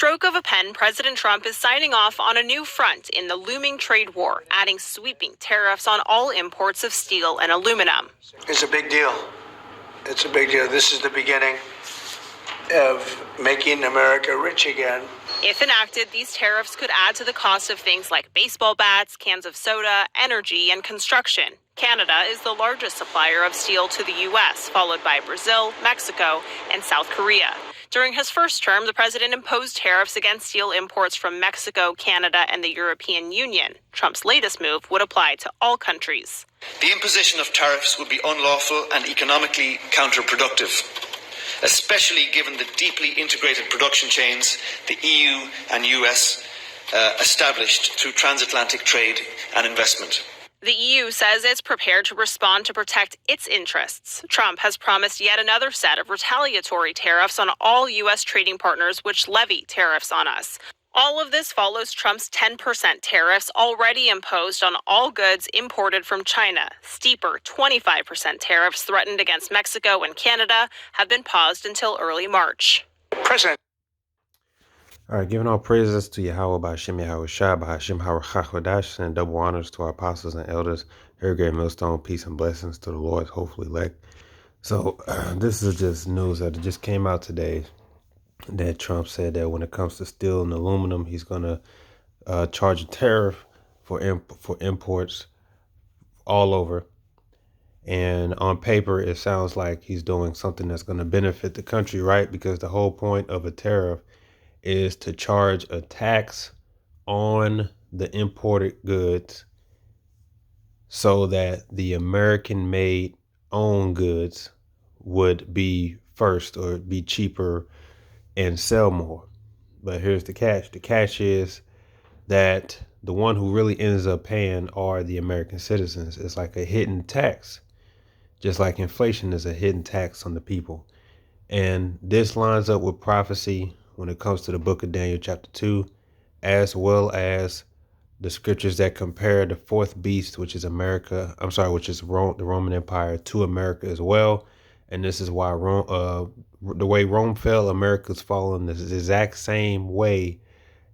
stroke of a pen, President Trump is signing off on a new front in the looming trade war, adding sweeping tariffs on all imports of steel and aluminum. It's a big deal. It's a big deal. This is the beginning of making America rich again. If enacted, these tariffs could add to the cost of things like baseball bats, cans of soda, energy, and construction. Canada is the largest supplier of steel to the U.S., followed by Brazil, Mexico, and South Korea. During his first term, the president imposed tariffs against steel imports from Mexico, Canada, and the European Union. Trump's latest move would apply to all countries. The imposition of tariffs would be unlawful and economically counterproductive, especially given the deeply integrated production chains the EU and US established through transatlantic trade and investment. The EU says it's prepared to respond to protect its interests. Trump has promised yet another set of retaliatory tariffs on all U.S. trading partners which levy tariffs on us. All of this follows Trump's 10% tariffs already imposed on all goods imported from China. Steeper 25% tariffs threatened against Mexico and Canada have been paused until early March. President. All right, giving all praises to Yahweh, B'Hashem Yahweh Shai, B'Hashem HaRachachodash, and double honors to our apostles and elders. Here, great millstone, peace and blessings to the Lord's hopefully elect. So this is just news that just came out today that Trump said that when it comes to steel and aluminum, he's going to charge a tariff for imports all over. And on paper, it sounds like he's doing something that's going to benefit the country, right? Because the whole point of a tariff is to charge a tax on the imported goods so that the American-made own goods would be first or be cheaper and sell more. But here's the catch. The catch is that the one who really ends up paying are the American citizens. It's like a hidden tax, just like inflation is a hidden tax on the people. And this lines up with prophecy when it comes to the book of Daniel chapter 2, as well as the scriptures that compare the fourth beast, which is America, which is the Roman Empire, to America as well. And this is why the way Rome fell, America's fallen the exact same way,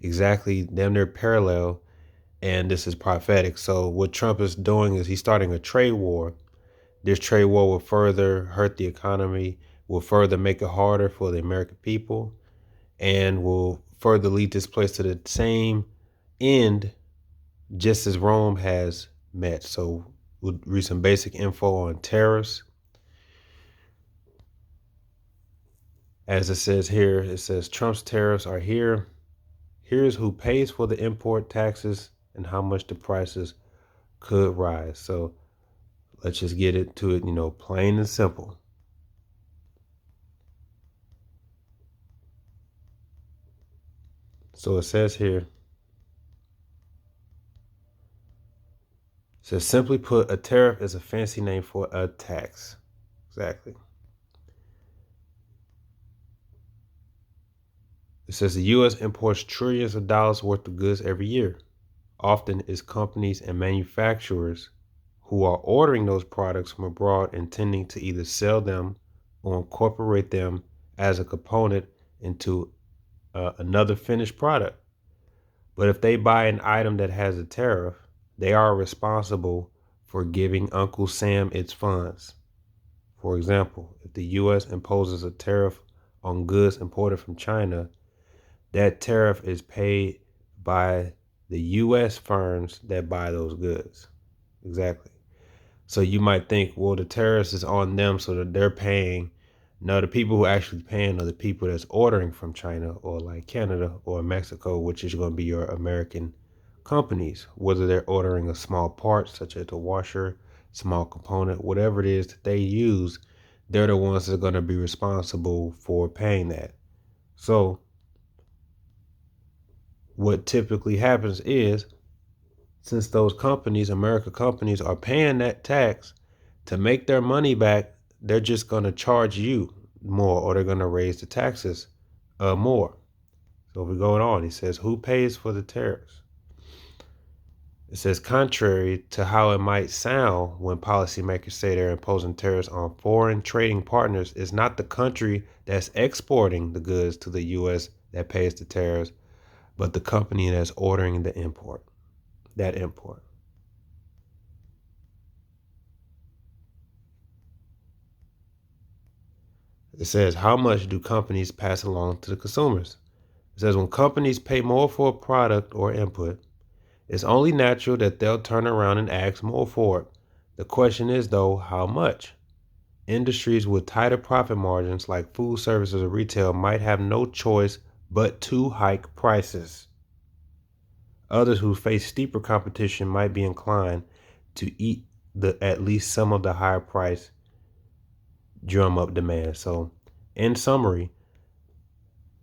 exactly damn near parallel. And this is prophetic. So what Trump is doing is he's starting a trade war. This trade war will further hurt the economy, will further make it harder for the American people, and will further lead this place to the same end, just as Rome has met. So we'll read some basic info on tariffs. As it says here, it says Trump's tariffs are here. Here's who pays for the import taxes and how much the prices could rise. So let's just get into it, plain and simple. So it says here, it says simply put, a tariff is a fancy name for a tax. Exactly. It says the U.S. imports trillions of dollars worth of goods every year. Often it's companies and manufacturers who are ordering those products from abroad, intending to either sell them or incorporate them as a component into another finished product. But if they buy an item that has a tariff, they are responsible for giving Uncle Sam its funds. For example, if the U.S. imposes a tariff on goods imported from China, that tariff is paid by the U.S. firms that buy those goods. Exactly. So you might think, well, the tariffs is on them so that they're paying. No, the people who are actually paying are the people that's ordering from China or like Canada or Mexico, which is going to be your American companies, whether they're ordering a small part, such as a washer, small component, whatever it is that they use, they're the ones that are going to be responsible for paying that. So what typically happens is, since those companies, American companies, are paying that tax to make their money back, they're just going to charge you more, or they're going to raise the taxes more. So we're going on. He says, who pays for the tariffs? It says, contrary to how it might sound when policymakers say they're imposing tariffs on foreign trading partners, it's not the country that's exporting the goods to the U.S. that pays the tariffs, but the company that's ordering the import, that import. It says, how much do companies pass along to the consumers? It says, when companies pay more for a product or input, it's only natural that they'll turn around and ask more for it. The question is, though, how much? Industries with tighter profit margins like food services or retail might have no choice but to hike prices. Others who face steeper competition might be inclined to eat at least some of the higher price drum up demand. So in summary,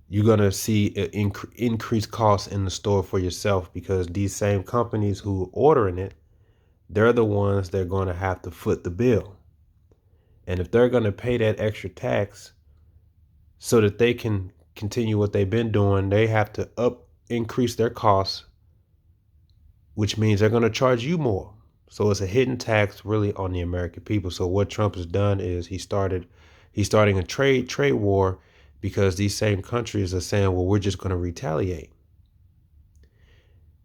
you're going to see increased costs in the store for yourself because these same companies who are ordering it, they're the ones that are going to have to foot the bill. And if they're going to pay that extra tax so that they can continue what they've been doing, they have to increase their costs, which means they're going to charge you more. So it's a hidden tax really on the American people. So what Trump has done is he's starting a trade war because these same countries are saying, well, we're just going to retaliate.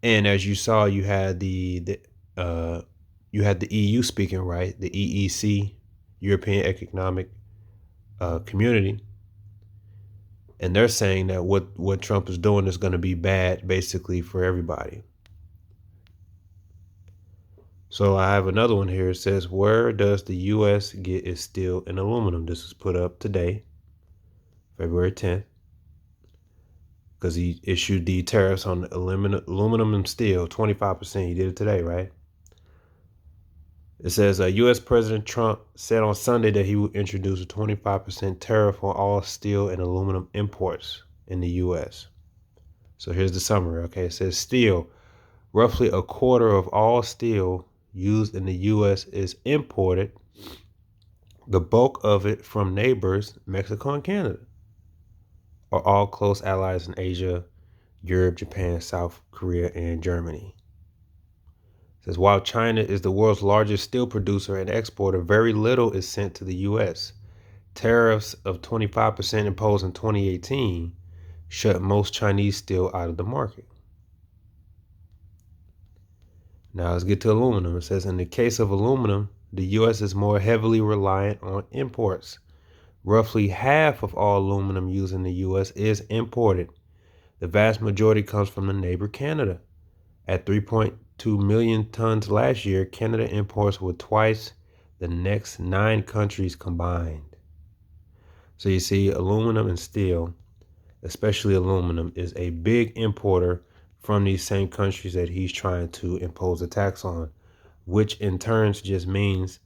And as you saw, you had the EU speaking, right? The EEC, European Economic Community. And they're saying that what Trump is doing is going to be bad basically for everybody. So I have another one here. It says, where does the U.S. get its steel and aluminum? This was put up today, February 10th, because he issued the tariffs on aluminum and steel, 25%. He did it today, right? It says U.S. President Trump said on Sunday that he would introduce a 25% tariff on all steel and aluminum imports in the U.S. So here's the summary, okay? It says steel, roughly a quarter of all steel used in the U.S. is imported, the bulk of it from neighbors, Mexico and Canada, are all close allies in Asia, Europe, Japan, South Korea, and Germany. It says, while China is the world's largest steel producer and exporter, very little is sent to the U.S. Tariffs of 25% imposed in 2018 shut most Chinese steel out of the market. Now let's get to aluminum. It says, in the case of aluminum, the U.S. is more heavily reliant on imports. Roughly half of all aluminum used in the U.S. is imported. The vast majority comes from the neighbor Canada. At 3.2 million tons last year, Canada imports were twice the next 9 countries combined. So you see, aluminum and steel, especially aluminum, is a big importer from these same countries that he's trying to impose a tax on, which in turn just means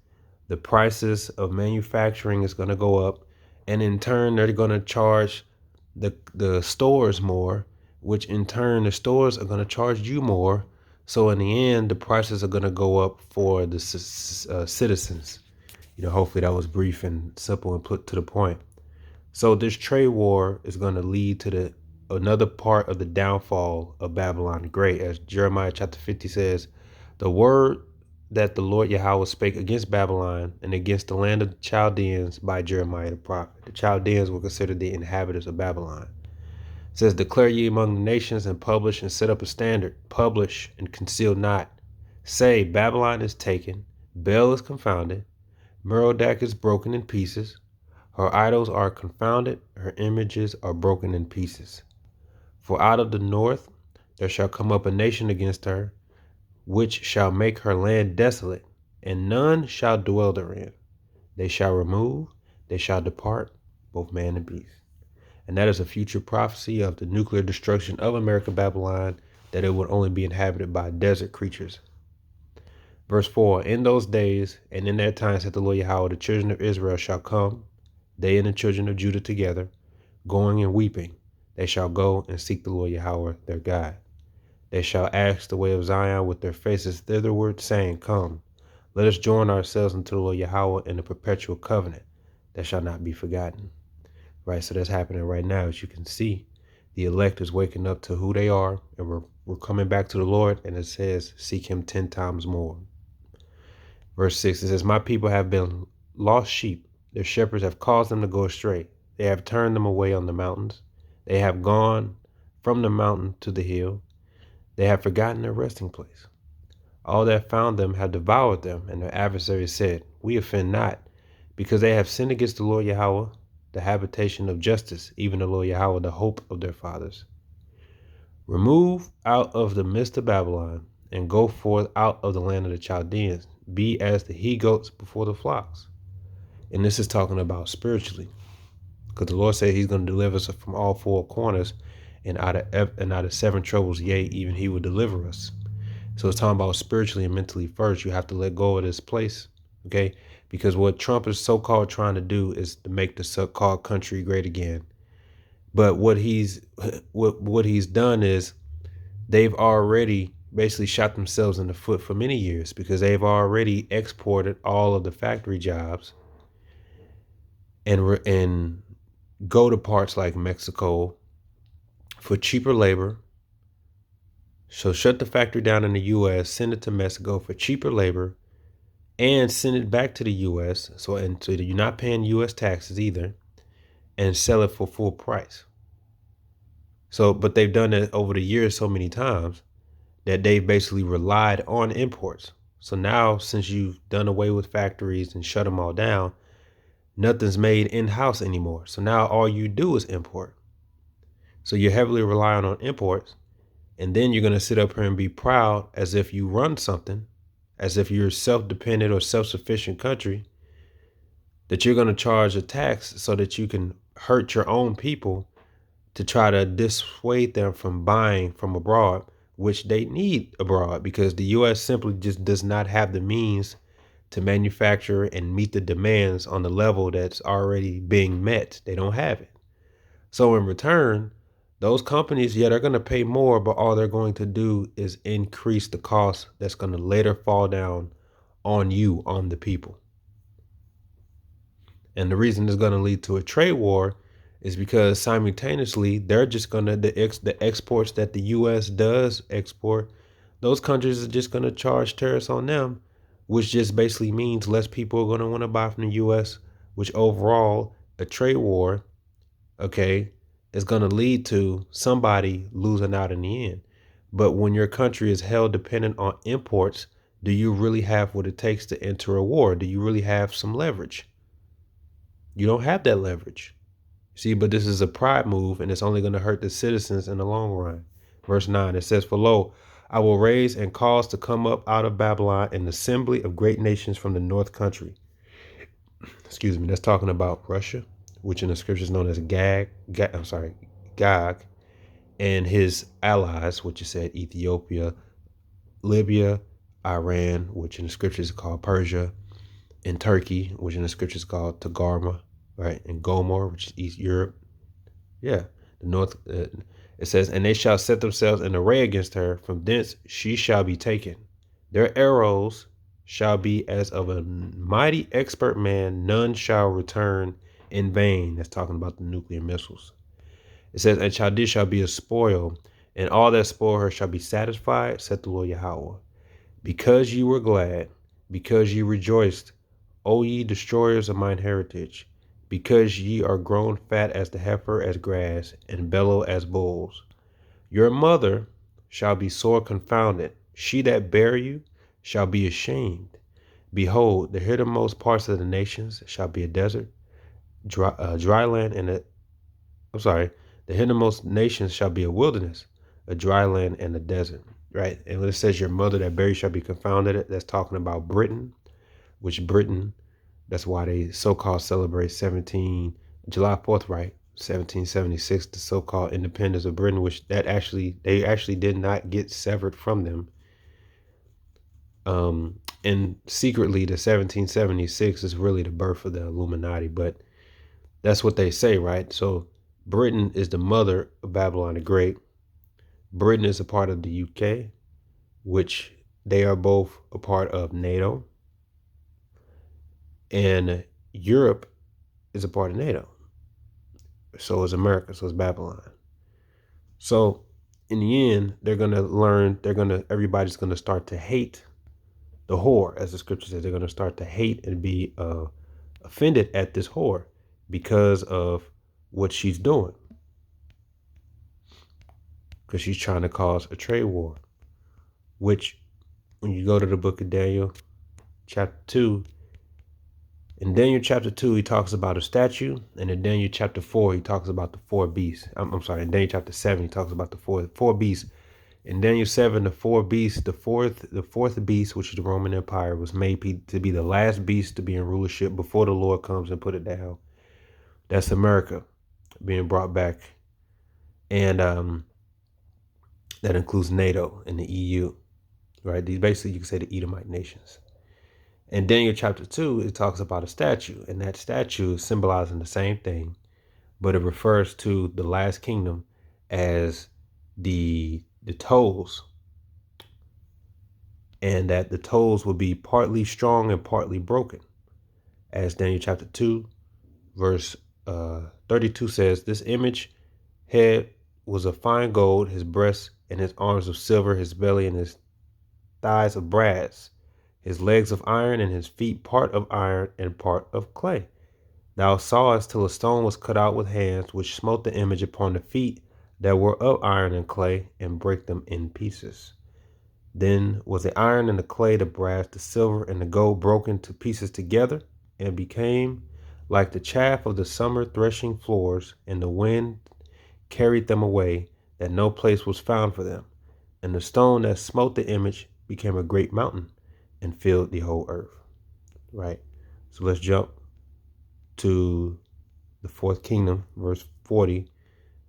the prices of manufacturing is going to go up, and in turn they're going to charge the stores more, which in turn the stores are going to charge you more. So in the end, the prices are going to go up for the citizens. Hopefully that was brief and simple and put to the point. So this trade war is going to lead to another part of the downfall of Babylon the Great. As Jeremiah chapter 50 says, the word that the Lord Yahweh spake against Babylon and against the land of the Chaldeans by Jeremiah the prophet. The Chaldeans were considered the inhabitants of Babylon. It says, declare ye among the nations and publish and set up a standard. Publish and conceal not. Say, Babylon is taken, Bel is confounded, Merodach is broken in pieces. Her idols are confounded, her images are broken in pieces. For out of the north there shall come up a nation against her, which shall make her land desolate, and none shall dwell therein. They shall remove, they shall depart, both man and beast. And that is a future prophecy of the nuclear destruction of America, Babylon, that it would only be inhabited by desert creatures. Verse 4, in those days and in that time, said the Lord Yahweh, the children of Israel shall come, they and the children of Judah together, going and weeping. They shall go and seek the Lord Yahweh, their God. They shall ask the way of Zion with their faces thitherward, saying, come, let us join ourselves unto the Lord Yahweh in a perpetual covenant that shall not be forgotten. Right, so that's happening right now. As you can see, the elect is waking up to who they are, and we're coming back to the Lord, and it says, seek him 10 times more. Verse 6, it says, my people have been lost sheep. Their shepherds have caused them to go astray. They have turned them away on the mountains. They have gone from the mountain to the hill. They have forgotten their resting place. All that found them have devoured them, and their adversaries said, We offend not, because they have sinned against the Lord Yahweh, the habitation of justice, even the Lord Yahweh, the hope of their fathers. Remove out of the midst of Babylon, and go forth out of the land of the Chaldeans. Be as the he-goats before the flocks. And this is talking about spiritually, because the Lord said he's going to deliver us from all four corners, and out of seven troubles, yea, even he will deliver us. So it's talking about spiritually and mentally first. You have to let go of this place, okay? Because what Trump is so-called trying to do is to make the so-called country great again. But what he's done is they've already basically shot themselves in the foot for many years, because they've already exported all of the factory jobs and go to parts like Mexico for cheaper labor. So shut the factory down in the U.S., send it to Mexico for cheaper labor, and send it back to the U.S. So you're not paying U.S. taxes either, and sell it for full price. So, but they've done it over the years so many times that they've basically relied on imports. So now, since you've done away with factories and shut them all down, nothing's made in-house anymore. So now all you do is import. So you're heavily relying on imports. And then you're going to sit up here and be proud as if you run something, as if you're a self-dependent or self-sufficient country, that you're going to charge a tax so that you can hurt your own people to try to dissuade them from buying from abroad, which they need abroad, because the U.S. simply just does not have the means to manufacture and meet the demands on the level that's already being met. They don't have it. So in return, those companies, yeah, they're going to pay more, but all they're going to do is increase the cost that's going to later fall down on you, on the people. And the reason it's going to lead to a trade war is because simultaneously, they're just going to, the exports that the U.S. does export, those countries are just going to charge tariffs on them, which just basically means less people are going to want to buy from the U.S., which overall, a trade war, okay, is going to lead to somebody losing out in the end. But when your country is held dependent on imports, do you really have what it takes to enter a war? Do you really have some leverage? You don't have that leverage. See, but this is a pride move, and it's only going to hurt the citizens in the long run. Verse 9, it says, For lo, I will raise and cause to come up out of Babylon an assembly of great nations from the north country. Excuse me, that's talking about Russia, which in the scriptures is known as Gog, and his allies, which is said Ethiopia, Libya, Iran, which in the scriptures is called Persia, and Turkey, which in the scriptures is called Togarmah, right, and Gomor, which is East Europe. Yeah, the north. It says, and they shall set themselves in array against her. From thence she shall be taken. Their arrows shall be as of a mighty expert man. None shall return in vain. That's talking about the nuclear missiles. It says, and Chaldea shall be a spoil, and all that spoil her shall be satisfied, said the Lord Yahweh. Because ye were glad, because ye rejoiced, O ye destroyers of mine heritage, because ye are grown fat as the heifer as grass, and bellow as bulls. Your mother shall be sore confounded. She that bare you shall be ashamed. Behold, the hithermost parts of the nations shall be a desert, dry land, and the hithermost nations shall be a wilderness, a dry land, and a desert. Right, and when it says your mother that bare you shall be confounded, that's talking about Britain, which Britain, that's why they so-called celebrate July 4th, right? 1776, the so-called independence of Britain, which they actually did not get severed from them. And secretly, the 1776 is really the birth of the Illuminati, but that's what they say, right? So Britain is the mother of Babylon the Great. Britain is a part of the UK, which they are both a part of NATO. And Europe is a part of NATO. So is America, so is Babylon. So in the end, everybody's going to start to hate the whore, as the scripture says. They're going to start to hate and be offended at this whore because of what she's doing. because she's trying to cause a trade war, which when you go to the book of Daniel, chapter 2, in Daniel chapter 2, he talks about a statue, and in Daniel chapter 4, he talks about the four beasts. I'm sorry, in Daniel chapter 7, he talks about the four beasts. In Daniel 7, the four beasts, the fourth beast, which is the Roman Empire, was made to be the last beast to be in rulership before the Lord comes and put it down. That's America being brought back. And that includes NATO and the EU, right? These basically, you can say the Edomite nations. In Daniel chapter 2, it talks about a statue, and that statue is symbolizing the same thing, but it refers to the last kingdom as the toes, and that the toes will be partly strong and partly broken. As Daniel chapter 2, verse 32 says, this image head was of fine gold, his breasts and his arms of silver, his belly and his thighs of brass, his legs of iron, and his feet part of iron and part of clay. Thou sawest till a stone was cut out with hands, which smote the image upon the feet that were of iron and clay, and brake them in pieces. Then was the iron and the clay, the brass, the silver, and the gold broken to pieces together, and became like the chaff of the summer threshing floors, and the wind carried them away, that no place was found for them. And the stone that smote the image became a great mountain, and filled the whole earth. Right? So let's jump to the fourth kingdom, verse 40.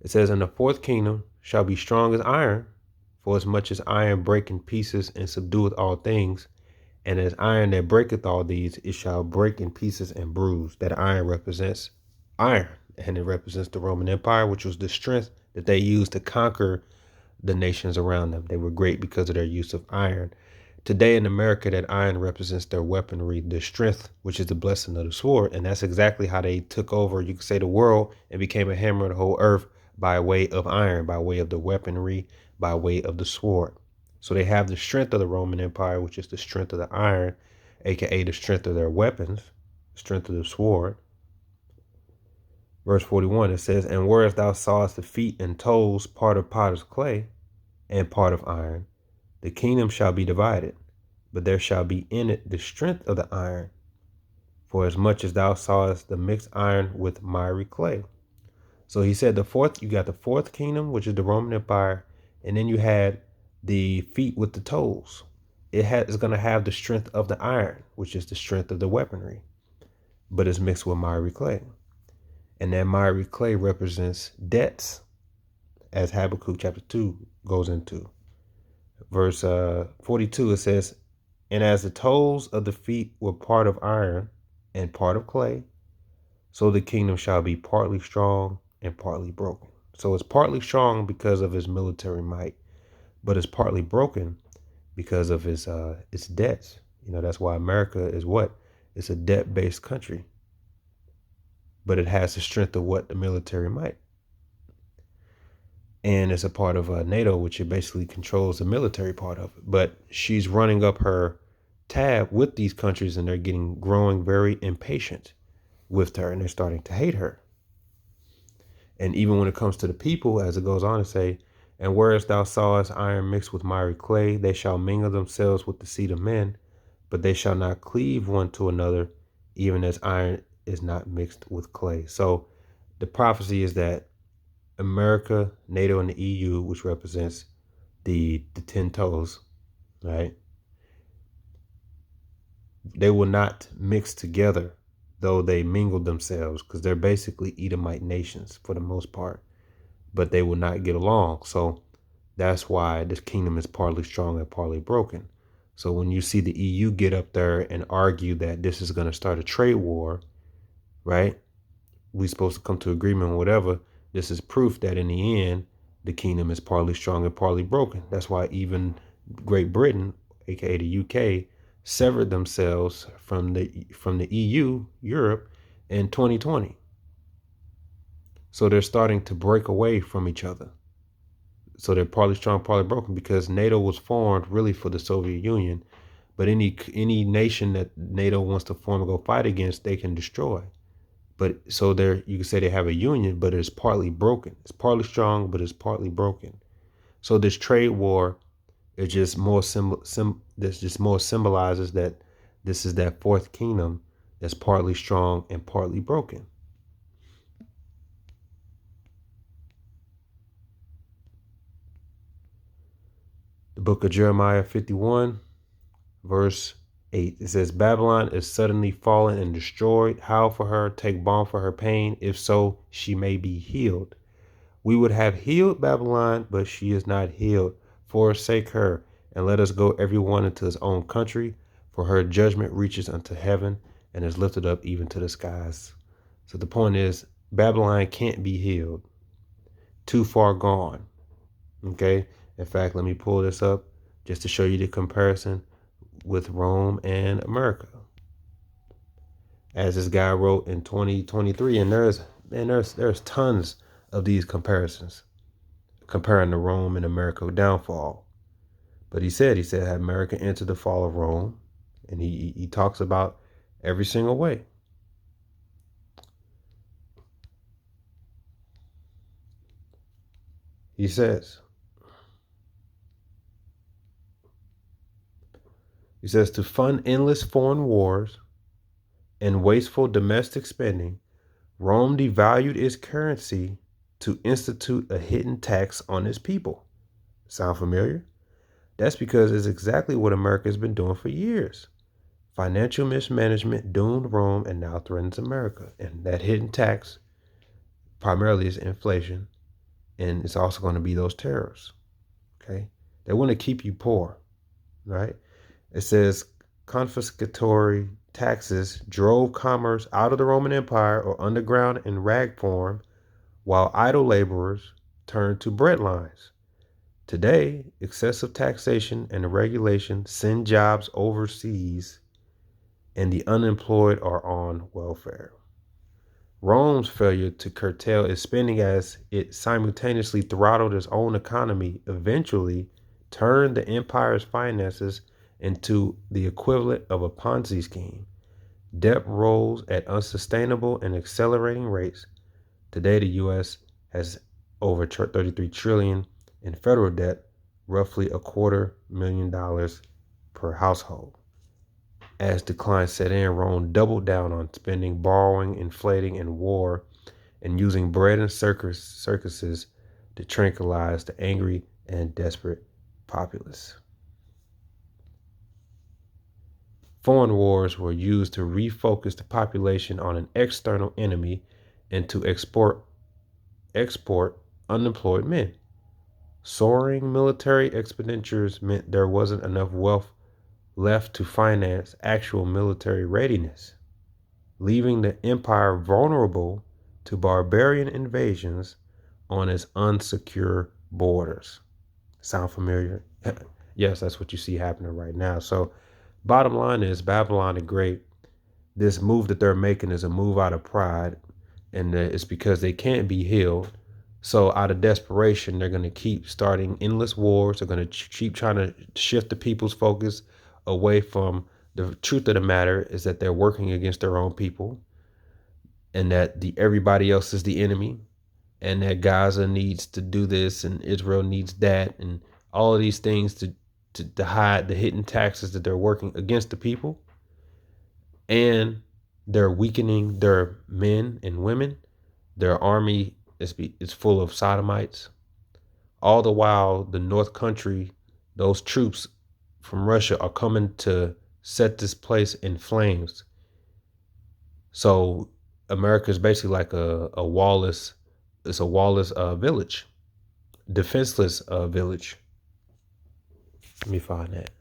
It says, and the fourth kingdom shall be strong as iron, for as much as iron break in pieces and subdueth all things, and as iron that breaketh all these, it shall break in pieces and bruise. That iron represents iron, and it represents the Roman Empire, which was the strength that they used to conquer the nations around them. They were great because of their use of iron. Today in America, that iron represents their weaponry, their strength, which is the blessing of the sword. And that's exactly how they took over, you could say, the world and became a hammer of the whole earth by way of iron, by way of the weaponry, by way of the sword. So they have the strength of the Roman Empire, which is the strength of the iron, aka the strength of their weapons, the strength of the sword. Verse 41, it says, and whereas thou sawest the feet and toes, part of potter's clay and part of iron, the kingdom shall be divided, but there shall be in it the strength of the iron, for as much as thou sawest the mixed iron with miry clay. So he said you got the fourth kingdom, which is the Roman Empire, and then you had the feet with the toes. It's going to have the strength of the iron, which is the strength of the weaponry, but it's mixed with miry clay. And that miry clay represents debts, as Habakkuk chapter 2 goes into. Verse 42, it says, and as the toes of the feet were part of iron and part of clay, so the kingdom shall be partly strong and partly broken. So it's partly strong because of his military might, but it's partly broken because of its debts. You know, that's why America is what? It's a debt-based country, but it has the strength of what? The military might. And it's a part of NATO, which it basically controls the military part of it. But she's running up her tab with these countries, and they're growing very impatient with her, and they're starting to hate her. And even when it comes to the people, as it goes on to say, and whereas thou sawest iron mixed with miry clay, they shall mingle themselves with the seed of men, but they shall not cleave one to another, even as iron is not mixed with clay. So the prophecy is that America, NATO, and the EU, which represents the 10 toes, right? They will not mix together, though they mingle themselves, because they're basically Edomite nations for the most part, but they will not get along. So that's why this kingdom is partly strong and partly broken. So when you see the EU get up there and argue that this is going to start a trade war, right? We're supposed to come to agreement or whatever. This is proof that in the end, the kingdom is partly strong and partly broken. That's why even Great Britain, aka the UK, severed themselves from the EU, Europe, in 2020. So they're starting to break away from each other. So they're partly strong, partly broken, because NATO was formed really for the Soviet Union. But any nation that NATO wants to form and go fight against, they can destroy. But so you can say they have a union, but it's partly broken. It's partly strong, but it's partly broken. So this trade war is just more this just more symbolizes that this is that fourth kingdom that's partly strong and partly broken. The book of Jeremiah 51, verse 8. It says, Babylon is suddenly fallen and destroyed. Howl for her, take balm for her pain. If so, she may be healed. We would have healed Babylon, but she is not healed. Forsake her, and let us go every one into his own country, for her judgment reaches unto heaven and is lifted up even to the skies. So the point is, Babylon can't be healed. Too far gone. Okay? In fact, let me pull this up just to show you the comparison with Rome and America. As this guy wrote in 2023, and there's tons of these comparisons comparing the Rome and America downfall. But he said had America entered the fall of Rome, and he talks about every single way. He says, to fund endless foreign wars and wasteful domestic spending, Rome devalued its currency to institute a hidden tax on its people. Sound familiar? That's because it's exactly what America has been doing for years. Financial mismanagement doomed Rome and now threatens America. And that hidden tax primarily is inflation, and it's also going to be those tariffs. Okay? They want to keep you poor, right? It says confiscatory taxes drove commerce out of the Roman Empire or underground in rag form, while idle laborers turned to bread lines. Today, excessive taxation and regulation send jobs overseas, and the unemployed are on welfare. Rome's failure to curtail its spending as it simultaneously throttled its own economy eventually turned the empire's finances into the equivalent of a Ponzi scheme. Debt rose at unsustainable and accelerating rates. Today, the U.S. has over $33 trillion in federal debt, roughly $250,000 per household. As decline set in, Rome doubled down on spending, borrowing, inflating, and war, and using bread and circuses to tranquilize the angry and desperate populace. Foreign wars were used to refocus the population on an external enemy and to export unemployed men. Soaring military expenditures meant there wasn't enough wealth left to finance actual military readiness, leaving the empire vulnerable to barbarian invasions on its unsecure borders. Sound familiar? Yes, that's what you see happening right now. So bottom line is, Babylon the Great, this move that they're making is a move out of pride, and it's because they can't be healed. So out of desperation, they're going to keep starting endless wars. They're going to keep trying to shift the people's focus away from the truth of the matter is that they're working against their own people, and that everybody else is the enemy, and that Gaza needs to do this and Israel needs that, and all of these things to hide the hidden taxes that they're working against the people. And they're weakening their men and women. Their army is full of sodomites. All the while, the North Country, those troops from Russia are coming to set this place in flames. So America is basically like a wallless village, defenseless village. Let me find that.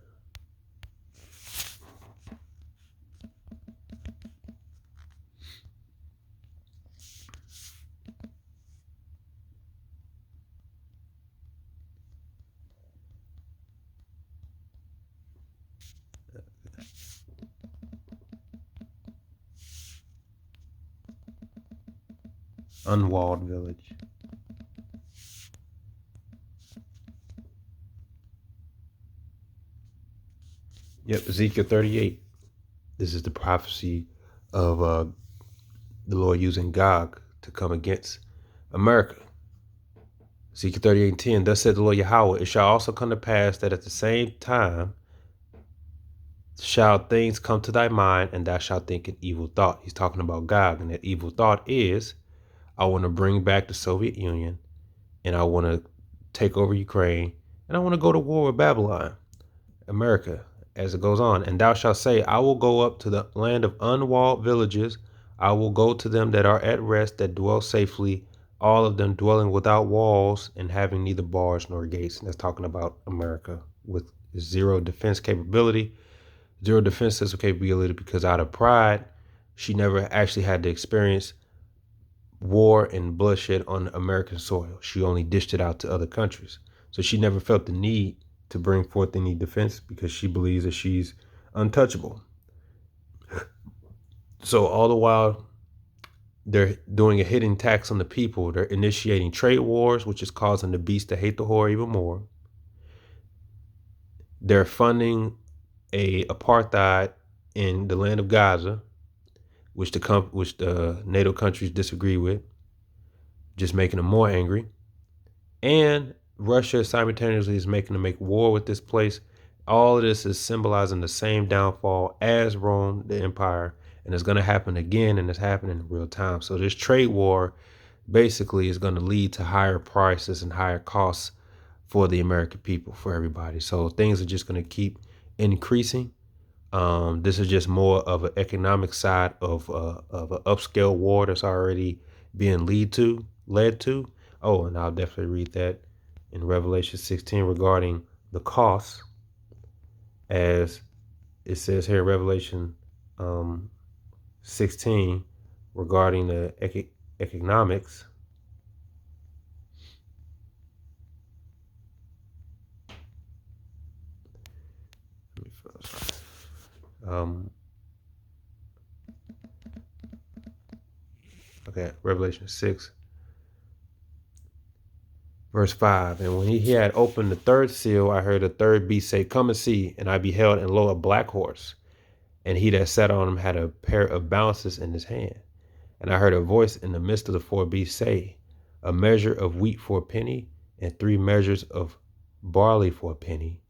Unwalled village. Yep, Ezekiel 38. This is the prophecy of the Lord using Gog to come against America. Ezekiel 38:10, thus said the Lord Yahweh, it shall also come to pass that at the same time shall things come to thy mind, and thou shalt think an evil thought. He's talking about Gog, and that evil thought is, I want to bring back the Soviet Union, and I want to take over Ukraine, and I want to go to war with Babylon, America, as it goes on. And thou shalt say, I will go up to the land of unwalled villages. I will go to them that are at rest, that dwell safely, all of them dwelling without walls and having neither bars nor gates. And that's talking about America with zero defense capability. Zero defense system capability, because out of pride, she never actually had to experience war and bloodshed on American soil. She only dished it out to other countries. So she never felt the need to bring forth any defense because she believes that she's untouchable. So all the while, they're doing a hidden tax on the people. They're initiating trade wars, which is causing the beast to hate the whore even more. They're funding a apartheid in the land of Gaza, which the NATO countries disagree with, just making them more angry. And Russia simultaneously is making them make war with this place. All of this is symbolizing the same downfall as Rome, the empire, and it's going to happen again, and it's happening in real time. So this trade war basically is going to lead to higher prices and higher costs for the American people, for everybody. So things are just going to keep increasing. This is just more of an economic side of an upscale war that's already being led to. Oh, and I'll definitely read that in Revelation 16 regarding the costs, as it says here in Revelation 16 regarding the economics. Okay, Revelation 6, verse 5. And when he had opened the third seal, I heard a third beast say, come and see. And I beheld, and lo, a black horse. And he that sat on him had a pair of balances in his hand. And I heard a voice in the midst of the four beasts say, a measure of wheat for a penny, and 3 measures of barley for a penny.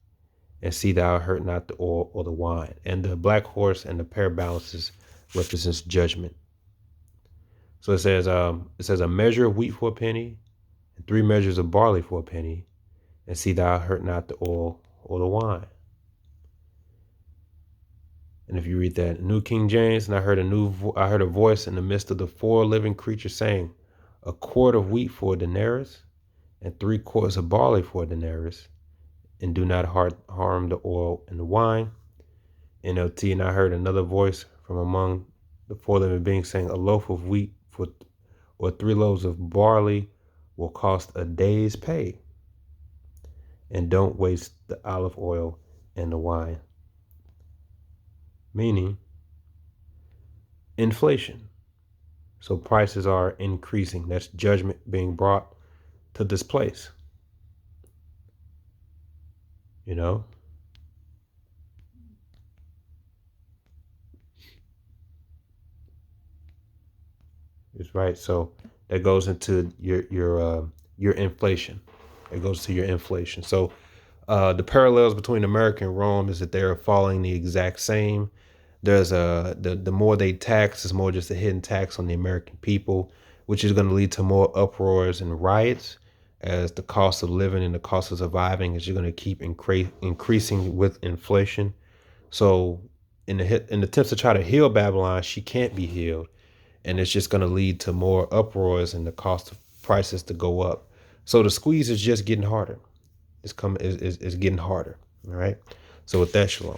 And see thou hurt not the oil or the wine. And the black horse and the pair of balances represents judgment. So it says a measure of wheat for a penny, and 3 measures of barley for a penny, and see thou hurt not the oil or the wine. And if you read that New King James, and I heard a voice in the midst of the 4 living creatures saying, a quart of wheat for a denarius, and 3 quarts of barley for a denarius, and do not harm the oil and the wine. NLT, and I heard another voice from among the 4 living beings saying, a loaf of wheat or 3 loaves of barley will cost a day's pay. And don't waste the olive oil and the wine. Meaning inflation. So prices are increasing. That's judgment being brought to this place. You know? It's right. So that goes into your inflation. It goes to your inflation. So the parallels between America and Rome is that they're following the exact same. There's the more they tax, is more just a hidden tax on the American people, which is going to lead to more uproars and riots, as the cost of living and the cost of surviving is going to keep increasing with inflation. So in the attempts to try to heal Babylon, she can't be healed. And it's just going to lead to more uproars and the cost of prices to go up. So the squeeze is just getting harder. It's getting harder. All right. So with that, shalom.